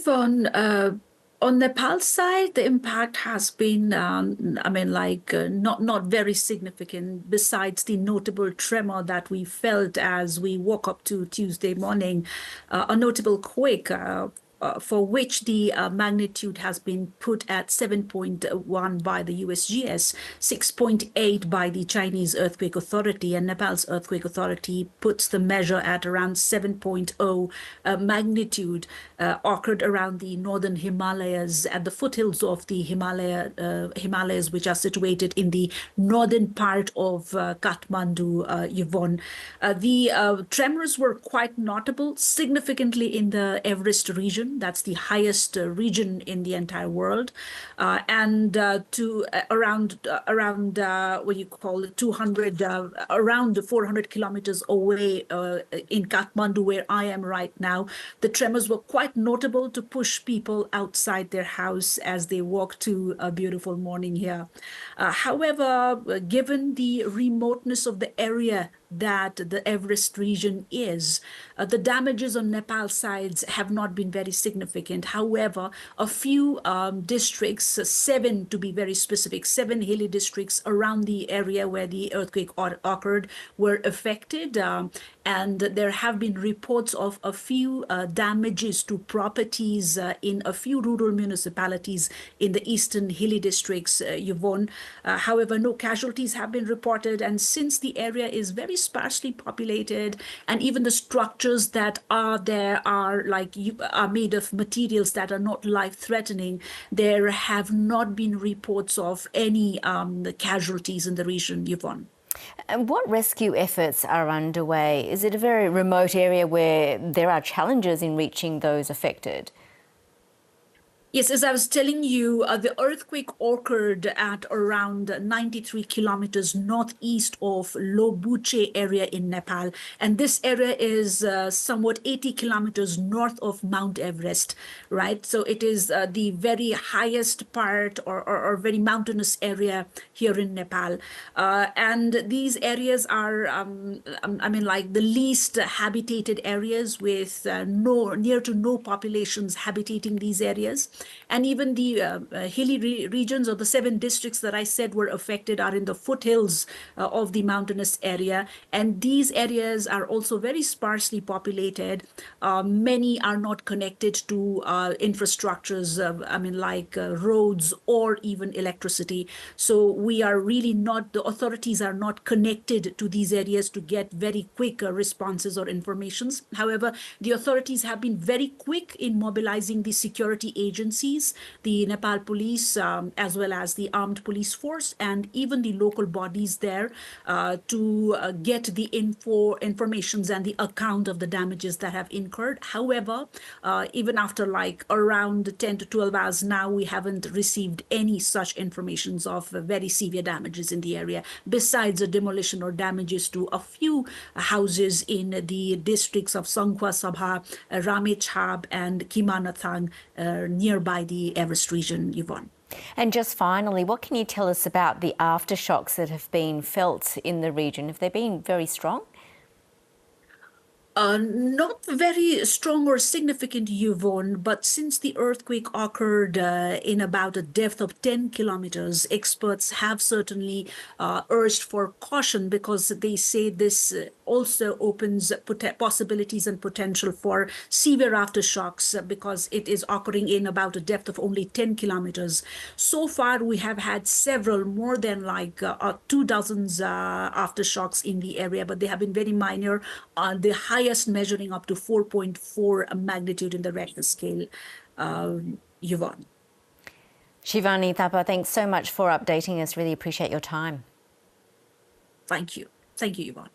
On Nepal's side, the impact has been, not very significant. Besides the notable tremor that we felt as we woke up to Tuesday morning, a notable quake. For which the magnitude has been put at 7.1 by the USGS, 6.8 by the Chinese Earthquake Authority, and Nepal's Earthquake Authority puts the measure at around 7.0 magnitude, occurred around the northern Himalayas, at the foothills of the Himalayas, which are situated in the northern part of Kathmandu, Yvonne. The tremors were quite notable, significantly in the Everest region. That's the highest region in the entire world, and to around what you call it, 200 around 400 kilometers away in Kathmandu, where I am right now. The tremors were quite notable to push people outside their house as they walk to a beautiful morning here. However, given the remoteness of the area that the Everest region is, the damages on Nepal sides have not been very significant. However, a few districts, 7 to be very specific, 7 hilly districts around the area where the earthquake occurred were affected. And there have been reports of a few damages to properties in a few rural municipalities in the eastern hilly districts, Yvonne. However, no casualties have been reported. And since the area is very sparsely populated, and even the structures that are there are made of materials that are not life-threatening, there have not been reports of any casualties in the region, Yvonne. And what rescue efforts are underway? Is it a very remote area where there are challenges in reaching those affected? Yes, as I was telling you, the earthquake occurred at around 93 kilometers northeast of Lobuche area in Nepal. And this area is somewhat 80 kilometers north of Mount Everest, right? So it is the very highest part or very mountainous area here in Nepal. And these areas are, the least habitated areas with near to no populations habitating these areas. And even the hilly regions, or the 7 districts that I said were affected, are in the foothills of the mountainous area. And these areas are also very sparsely populated. Many are not connected to infrastructures, roads or even electricity. So we are really not, the authorities are not connected to these areas to get very quick responses or informations. However, the authorities have been very quick in mobilizing the security agencies, the Nepal police, as well as the armed police force, and even the local bodies there to get the informations and the account of the damages that have incurred. However, even after around 10 to 12 hours now, we haven't received any such informations of very severe damages in the area, besides the demolition or damages to a few houses in the districts of Songkhla Sabha, Ramechhab, and Kimanathang, nearby the Everest region, Yvonne. And just finally, what can you tell us about the aftershocks that have been felt in the region? Have they been very strong? Not very strong or significant, Yvonne, but since the earthquake occurred in about a depth of 10 kilometers, experts have certainly urged for caution, because they say this also opens possibilities and potential for severe aftershocks, because it is occurring in about a depth of only 10 kilometers. So far, we have had several, more than 2 dozens aftershocks in the area, but they have been very minor. The highest measuring up to 4.4 magnitude in the Richter scale, Yvonne. Shivanee Thapa, thanks so much for updating us. Really appreciate your time. Thank you. Thank you, Yvonne.